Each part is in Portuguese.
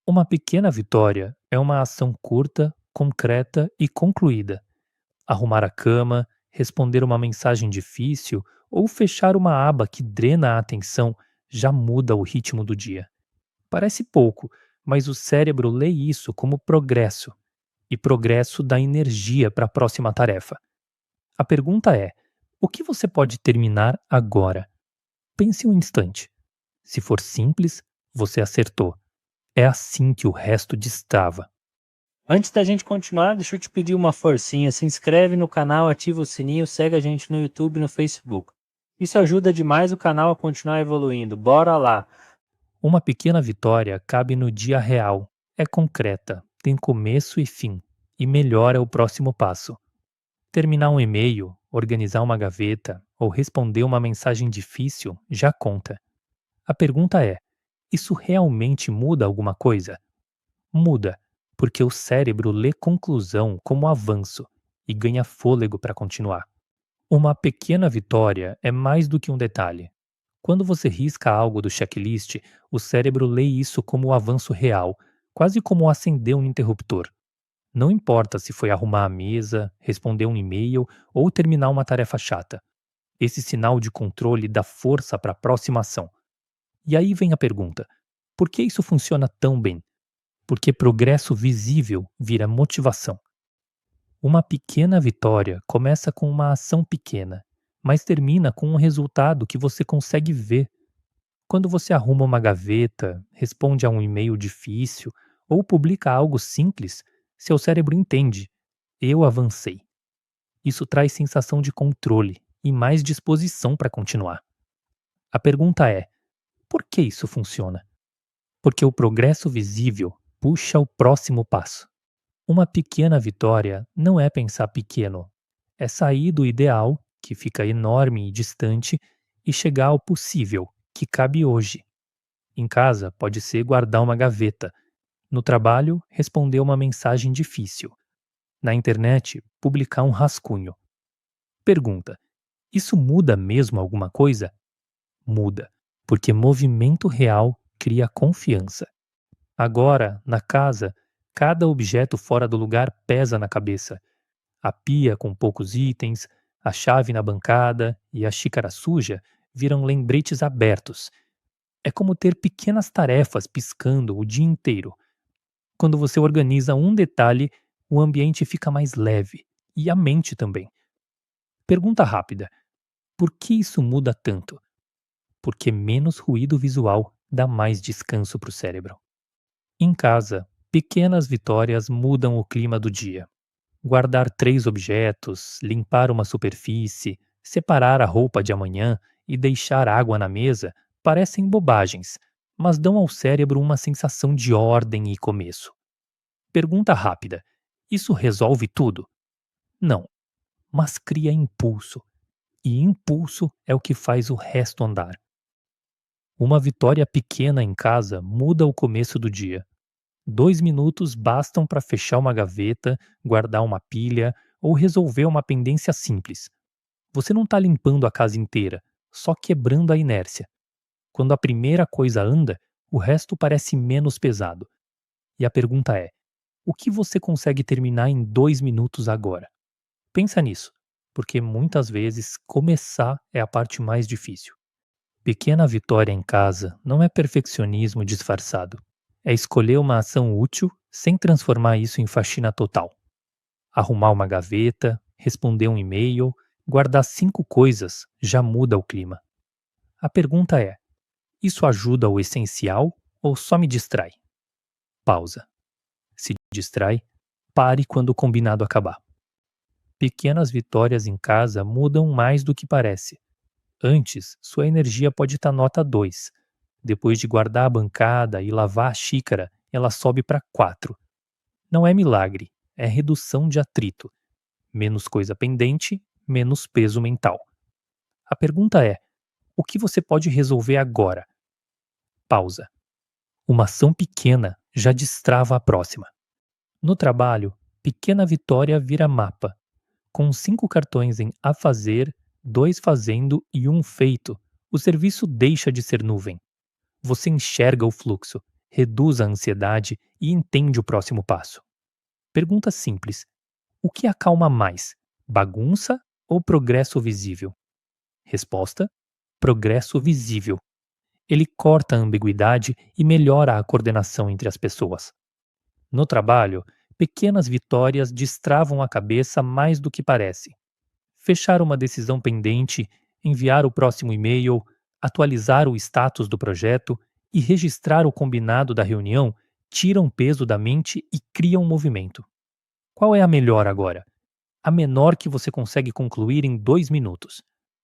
Uma pequena vitória é uma ação curta, concreta e concluída. Arrumar a cama, responder uma mensagem difícil ou fechar uma aba que drena a atenção já muda o ritmo do dia. Parece pouco, mas o cérebro lê isso como progresso, e progresso dá energia para a próxima tarefa. A pergunta é: o que você pode terminar agora? Pense um instante. Se for simples, você acertou. É assim que o resto destrava. Antes da gente continuar, deixa eu te pedir uma forcinha. Se inscreve no canal, ativa o sininho, segue a gente no YouTube e no Facebook. Isso ajuda demais o canal a continuar evoluindo. Bora lá! Uma pequena vitória cabe no dia real, é concreta, tem começo e fim, e melhora o próximo passo. Terminar um e-mail, organizar uma gaveta ou responder uma mensagem difícil já conta. A pergunta é: isso realmente muda alguma coisa? Muda, porque o cérebro lê conclusão como avanço e ganha fôlego para continuar. Uma pequena vitória é mais do que um detalhe. Quando você risca algo do checklist, o cérebro lê isso como um avanço real, quase como acender um interruptor. Não importa se foi arrumar a mesa, responder um e-mail ou terminar uma tarefa chata. Esse sinal de controle dá força para a próxima ação. E aí vem a pergunta: por que isso funciona tão bem? Porque progresso visível vira motivação. Uma pequena vitória começa com uma ação pequena, mas termina com um resultado que você consegue ver. Quando você arruma uma gaveta, responde a um e-mail difícil ou publica algo simples, seu cérebro entende: eu avancei. Isso traz sensação de controle e mais disposição para continuar. A pergunta é: por que isso funciona? Porque o progresso visível puxa o próximo passo. Uma pequena vitória não é pensar pequeno, é sair do ideal, que fica enorme e distante, e chegar ao possível, que cabe hoje. Em casa, pode ser guardar uma gaveta. No trabalho, responder uma mensagem difícil. Na internet, publicar um rascunho. Pergunta: isso muda mesmo alguma coisa? Muda, porque movimento real cria confiança. Agora, na casa, cada objeto fora do lugar pesa na cabeça. A pia com poucos itens, a chave na bancada e a xícara suja viram lembretes abertos. É como ter pequenas tarefas piscando o dia inteiro. Quando você organiza um detalhe, o ambiente fica mais leve e a mente também. Pergunta rápida: por que isso muda tanto? Porque menos ruído visual dá mais descanso para o cérebro. Em casa, pequenas vitórias mudam o clima do dia. Guardar 3 objetos, limpar uma superfície, separar a roupa de amanhã e deixar água na mesa parecem bobagens, mas dão ao cérebro uma sensação de ordem e começo. Pergunta rápida: isso resolve tudo? Não, mas cria impulso. E impulso é o que faz o resto andar. Uma vitória pequena em casa muda o começo do dia. 2 minutos bastam para fechar uma gaveta, guardar uma pilha ou resolver uma pendência simples. Você não está limpando a casa inteira, só quebrando a inércia. Quando a primeira coisa anda, o resto parece menos pesado. E a pergunta é: o que você consegue terminar em 2 minutos agora? Pensa nisso, porque muitas vezes começar é a parte mais difícil. Pequena vitória em casa não é perfeccionismo disfarçado. É escolher uma ação útil sem transformar isso em faxina total. Arrumar uma gaveta, responder um e-mail, guardar 5 coisas já muda o clima. A pergunta é: isso ajuda o essencial ou só me distrai? Pausa. Se distrai, pare quando o combinado acabar. Pequenas vitórias em casa mudam mais do que parece. Antes, sua energia pode estar nota 2. Depois de guardar a bancada e lavar a xícara, ela sobe para 4. Não é milagre, é redução de atrito. Menos coisa pendente, menos peso mental. A pergunta é: o que você pode resolver agora? Pausa. Uma ação pequena já destrava a próxima. No trabalho, pequena vitória vira mapa. Com 5 cartões em a fazer, 2 fazendo e um feito, o serviço deixa de ser nuvem. Você enxerga o fluxo reduz a ansiedade e entende o próximo passo. Pergunta simples: o que acalma mais? Bagunça ou progresso visível? Resposta: progresso visível. Ele corta a ambiguidade e melhora a coordenação entre as pessoas. No trabalho, pequenas vitórias destravam a cabeça mais do que parece. Fechar uma decisão pendente, enviar o próximo e-mail, atualizar o status do projeto e registrar o combinado da reunião tiram peso da mente e criam movimento. Qual é a melhor agora? A menor que você consegue concluir em 2 minutos.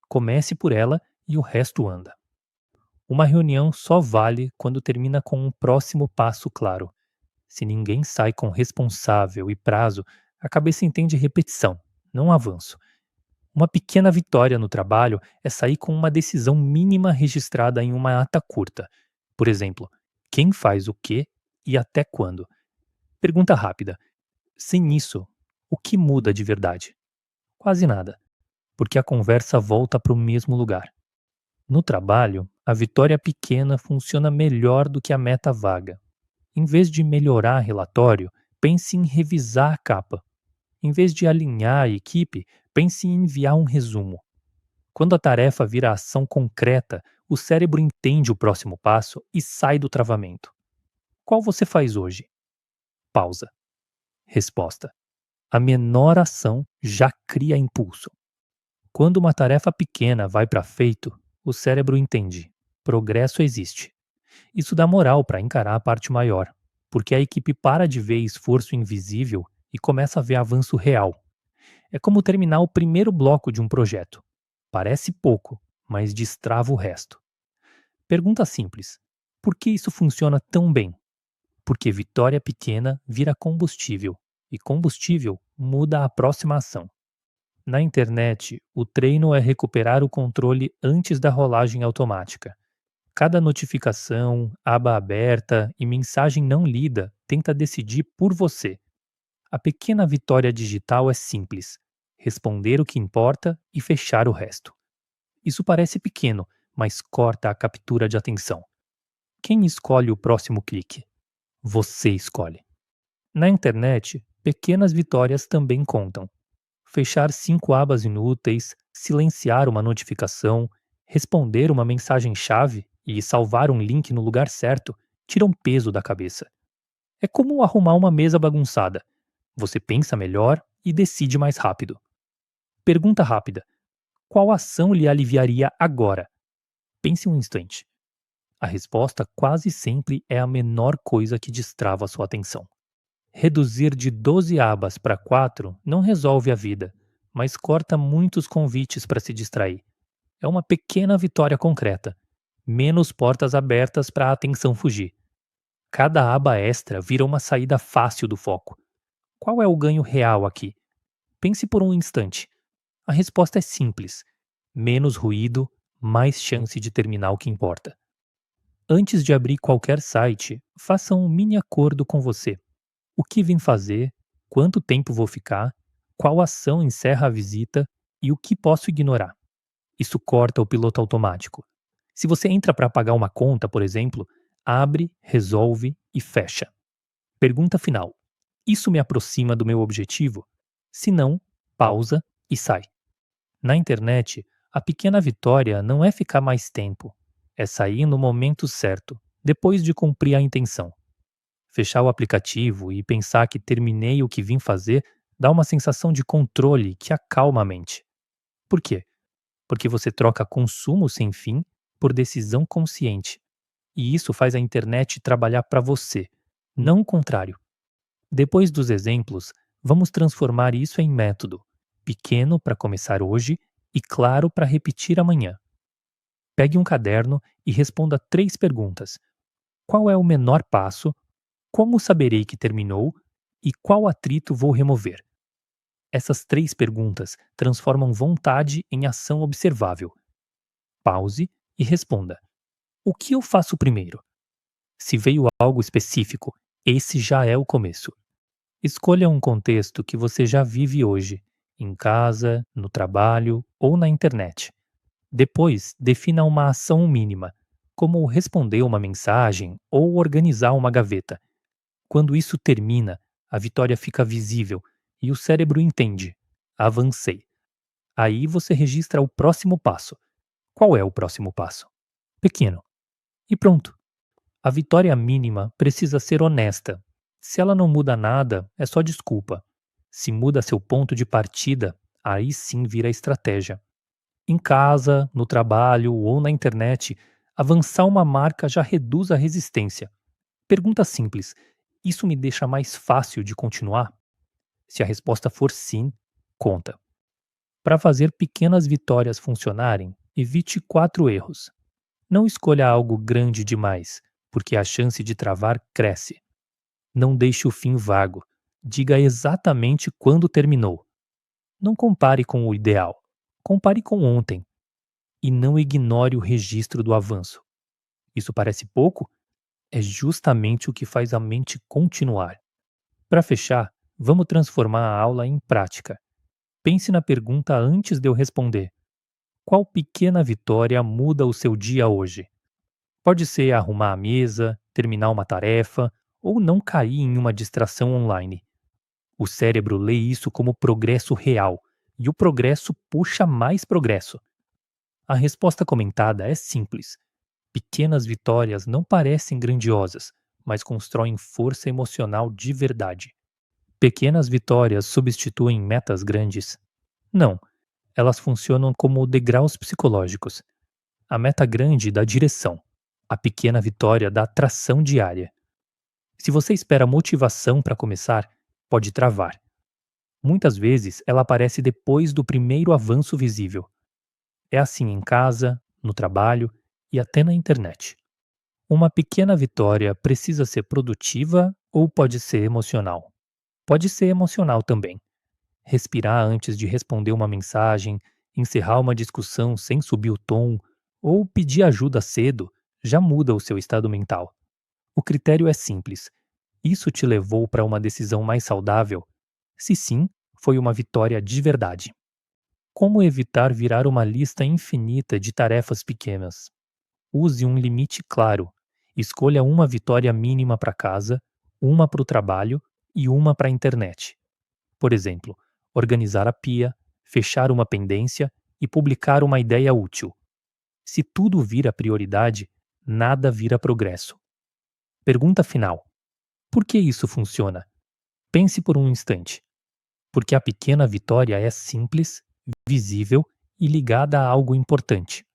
Comece por ela e o resto anda. Uma reunião só vale quando termina com um próximo passo claro. Se ninguém sai com responsável e prazo, a cabeça entende repetição, não avanço. Uma pequena vitória no trabalho é sair com uma decisão mínima registrada em uma ata curta. Por exemplo, quem faz o quê e até quando? Pergunta rápida. Sem isso, o que muda de verdade? Quase nada, porque a conversa volta para o mesmo lugar. No trabalho, a vitória pequena funciona melhor do que a meta vaga. Em vez de melhorar relatório, pense em revisar a capa. Em vez de alinhar a equipe, pense em enviar um resumo. Quando a tarefa vira ação concreta, o cérebro entende o próximo passo e sai do travamento. Qual você faz hoje? Pausa. Resposta: a menor ação já cria impulso. Quando uma tarefa pequena vai para feito, o cérebro entende: progresso existe. Isso dá moral para encarar a parte maior, porque a equipe para de ver esforço invisível e começa a ver avanço real. É como terminar o primeiro bloco de um projeto. Parece pouco, mas destrava o resto. Pergunta simples: por que isso funciona tão bem? Porque vitória pequena vira combustível, e combustível muda a próxima ação. Na internet, o treino é recuperar o controle antes da rolagem automática. Cada notificação, aba aberta e mensagem não lida tenta decidir por você. A pequena vitória digital é simples: responder o que importa e fechar o resto. Isso parece pequeno, mas corta a captura de atenção. Quem escolhe o próximo clique? Você escolhe. Na internet, pequenas vitórias também contam. Fechar 5 abas inúteis, silenciar uma notificação, responder uma mensagem-chave e salvar um link no lugar certo tiram peso da cabeça. É como arrumar uma mesa bagunçada. Você pensa melhor e decide mais rápido. Pergunta rápida: qual ação lhe aliviaria agora? Pense um instante. A resposta quase sempre é a menor coisa que destrava sua atenção. Reduzir de 12 abas para 4 não resolve a vida, mas corta muitos convites para se distrair. É uma pequena vitória concreta. Menos portas abertas para a atenção fugir. Cada aba extra vira uma saída fácil do foco. Qual é o ganho real aqui? Pense por um instante. A resposta é simples: menos ruído, mais chance de terminar o que importa. Antes de abrir qualquer site, faça um mini acordo com você. O que vim fazer? Quanto tempo vou ficar? Qual ação encerra a visita? E o que posso ignorar? Isso corta o piloto automático. Se você entra para pagar uma conta, por exemplo, abre, resolve e fecha. Pergunta final: isso me aproxima do meu objetivo? Se não, pausa e sai. Na internet, a pequena vitória não é ficar mais tempo, é sair no momento certo, depois de cumprir a intenção. Fechar o aplicativo e pensar que terminei o que vim fazer dá uma sensação de controle que acalma a mente. Por quê? Porque você troca consumo sem fim por decisão consciente. E isso faz a internet trabalhar para você, não o contrário. Depois dos exemplos, vamos transformar isso em método, pequeno para começar hoje e claro para repetir amanhã. Pegue um caderno e responda 3 perguntas. Qual é o menor passo? Como saberei que terminou? E qual atrito vou remover? Essas 3 perguntas transformam vontade em ação observável. Pause e responda: o que eu faço primeiro? Se veio algo específico, esse já é o começo. Escolha um contexto que você já vive hoje, em casa, no trabalho ou na internet. Depois, defina uma ação mínima, como responder uma mensagem ou organizar uma gaveta. Quando isso termina, a vitória fica visível e o cérebro entende: avancei. Aí você registra o próximo passo. Qual é o próximo passo? Pequeno. E pronto. A vitória mínima precisa ser honesta. Se ela não muda nada, é só desculpa. Se muda seu ponto de partida, aí sim vira estratégia. Em casa, no trabalho ou na internet, avançar uma marca já reduz a resistência. Pergunta simples: isso me deixa mais fácil de continuar? Se a resposta for sim, conta. Para fazer pequenas vitórias funcionarem, evite 4 erros. Não escolha algo grande demais, porque a chance de travar cresce. Não deixe o fim vago. Diga exatamente quando terminou. Não compare com o ideal. Compare com ontem. E não ignore o registro do avanço. Isso parece pouco? É justamente o que faz a mente continuar. Para fechar, vamos transformar a aula em prática. Pense na pergunta antes de eu responder. Qual pequena vitória muda o seu dia hoje? Pode ser arrumar a mesa, terminar uma tarefa ou não cair em uma distração online. O cérebro lê isso como progresso real e o progresso puxa mais progresso. A resposta comentada é simples. Pequenas vitórias não parecem grandiosas, mas constroem força emocional de verdade. Pequenas vitórias substituem metas grandes? Não, elas funcionam como degraus psicológicos. A meta grande dá direção, a pequena vitória dá tração diária. Se você espera motivação para começar, pode travar. Muitas vezes ela aparece depois do primeiro avanço visível. É assim em casa, no trabalho e até na internet. Uma pequena vitória precisa ser produtiva ou pode ser emocional? Pode ser emocional também. Respirar antes de responder uma mensagem, encerrar uma discussão sem subir o tom ou pedir ajuda cedo já muda o seu estado mental. O critério é simples. Isso te levou para uma decisão mais saudável? Se sim, foi uma vitória de verdade. Como evitar virar uma lista infinita de tarefas pequenas? Use um limite claro. Escolha uma vitória mínima para casa, uma para o trabalho e uma para a internet. Por exemplo, organizar a pia, fechar uma pendência e publicar uma ideia útil. Se tudo vira prioridade, nada vira progresso. Pergunta final: por que isso funciona? Pense por um instante. Porque a pequena vitória é simples, visível e ligada a algo importante.